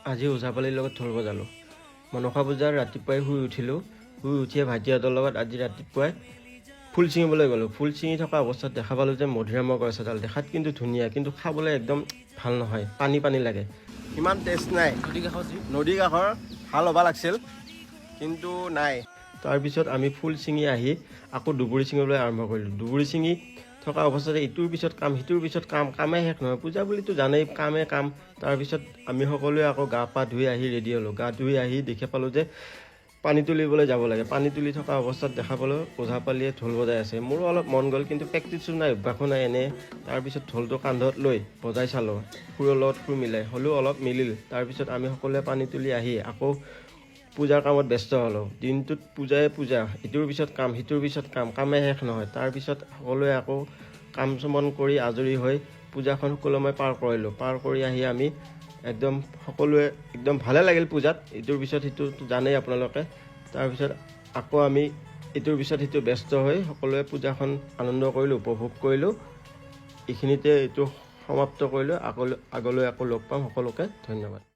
আজি ওজাপালিৰ লগত ঢোল বজালোঁ। মনসা পূজাৰ ৰাতিপুৱাই শুই উঠিলোঁ। শুই উঠিয়ে ভাইটিহঁতৰ লগত আজি ৰাতিপুৱাই ফুল ছিঙিবলৈ গ'লোঁ। ফুল ছিঙি থকা অৱস্থাত দেখা পালোঁ যে মধুৰিআমৰ গছ এডাল দেখাত কিন্তু ধুনীয়া, কিন্তু খাবলৈ একদম ভাল নহয়, পানী পানী লাগে, ইমান টেষ্ট নাই। নদী কাষৰ ভাল হ'ব লাগিছিল, কিন্তু নাই। তাৰপিছত আমি ফুল ছিঙি আহি আকৌ দুবৰি ছিঙিবলৈ আৰম্ভ কৰিলোঁ। দুবৰি ছিঙি থকা অৱস্থাতে ইটোৰ পিছত কাম, সিটোৰ পিছত কাম, কামেই শেষ নহয়। পূজা বুলিতো জানেই, কামেই কাম। তাৰপিছত আমি সকলোৱে আকৌ গা পা ধুই আহি ৰেডি হ'লোঁ। গা ধুই আহি দেখা পালোঁ যে পানী তুলিবলৈ যাব লাগে। পানী তুলি থকা অৱস্থাত দেখা পালোঁ ওজাপালিয়ে ঢোল বজাই আছে। মোৰো অলপ মন গ'ল, কিন্তু প্ৰেক্টিছো নাই, অভ্যাসো নাই এনে। তাৰপিছত ঢোলটো কান্ধত লৈ বজাই চালোঁ, সুৰৰ লগত সুৰ মিলাই, হ'লেও অলপ মিলিল। তাৰপিছত আমি সকলোৱে পানী তুলি আহি আকৌ পূজাৰ কামত ব্যস্ত হ'লোঁ। দিনটোত পূজাই পূজা, ইটোৰ পিছত কাম, সিটোৰ পিছত কাম, কামেই শেষ নহয়। তাৰপিছত সকলোৱে আকৌ কাম চমন কৰি আজৰি হৈ পূজাখন সুকলমে পাৰ কৰিলোঁ। পাৰ কৰি আহি আমি একদম সকলোৱে একদম ভালে লাগিল পূজাত, ইটোৰ পিছত সিটো জানেই আপোনালোকে। তাৰপিছত আকৌ আমি ইটোৰ পিছত সিটো ব্যস্ত হৈ সকলোৱে পূজাখন আনন্দ কৰিলোঁ, উপভোগ কৰিলোঁ। এইখিনিতে এইটো সমাপ্ত কৰিলোঁ। আগলৈ আকৌ লগ পাম। সকলোকে ধন্যবাদ।